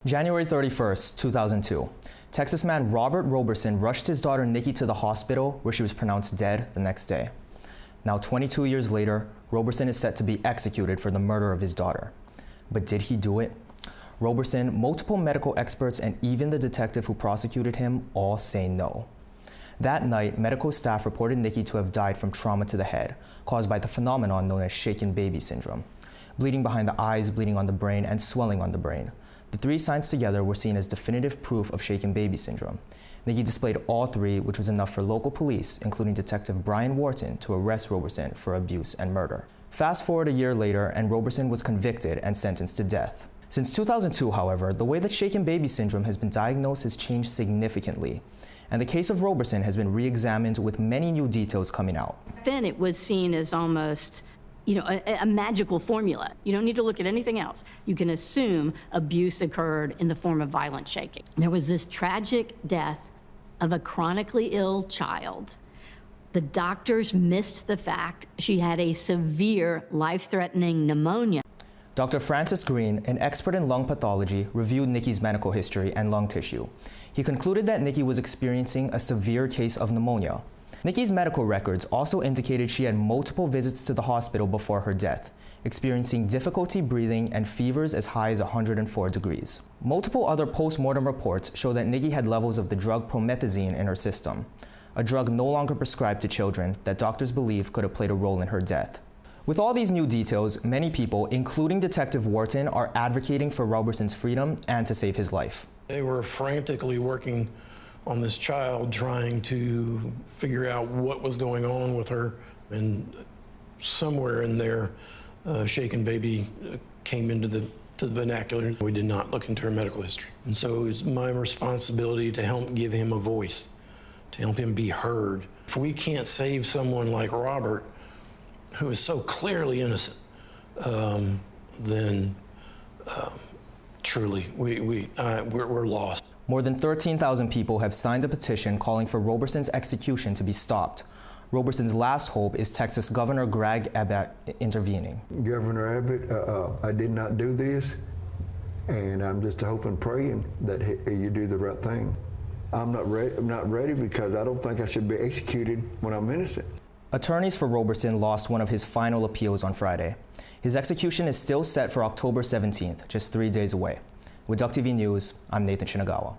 January 31st, 2002. Texas man Robert Roberson rushed his daughter Nikki to the hospital where she was pronounced dead the next day. Now 22 years later, Roberson is set to be executed for the murder of his daughter. But did he do it? Roberson, multiple medical experts, and even the detective who prosecuted him all say no. That night, medical staff reported Nikki to have died from trauma to the head, caused by the phenomenon known as shaken baby syndrome. Bleeding behind the eyes, bleeding on the brain, and swelling on the brain. The three signs together were seen as definitive proof of shaken baby syndrome. Nikki displayed all three, which was enough for local police, including Detective Brian Wharton, to arrest Roberson for abuse and murder. Fast forward a year later, and Roberson was convicted and sentenced to death. Since 2002, however, the way that shaken baby syndrome has been diagnosed has changed significantly, and the case of Roberson has been re-examined with many new details coming out. Then it was seen as almost a magical formula. You don't need to look at anything else. You can assume abuse occurred in the form of violent shaking. There was this tragic death of a chronically ill child. The doctors missed the fact she had a severe, life-threatening pneumonia. Dr. Francis Green, an expert in lung pathology, reviewed Nikki's medical history and lung tissue. He concluded that Nikki was experiencing a severe case of pneumonia. Nikki's medical records also indicated she had multiple visits to the hospital before her death, experiencing difficulty breathing and fevers as high as 104 degrees. Multiple other post-mortem reports show that Nikki had levels of the drug promethazine in her system, a drug no longer prescribed to children that doctors believe could have played a role in her death. With all these new details, many people, including Detective Wharton, are advocating for Roberson's freedom and to save his life. They were frantically working on this child, trying to figure out what was going on with her, and somewhere in there, shaken baby came into the vernacular. We did not look into her medical history, and so it's my responsibility to help give him a voice, to help him be heard. If we can't save someone like Robert, who is so clearly innocent, then truly we're lost. More than 13,000 people have signed a petition calling for Roberson's execution to be stopped. Roberson's last hope is Texas Governor Greg Abbott intervening. Governor Abbott, I did not do this, and I'm just hoping, praying that you do the right thing. I'm not ready because I don't think I should be executed when I'm innocent. Attorneys for Roberson lost one of his final appeals on Friday. His execution is still set for October 17th, just 3 days away. With Duck TV News, I'm Nathan Shinagawa.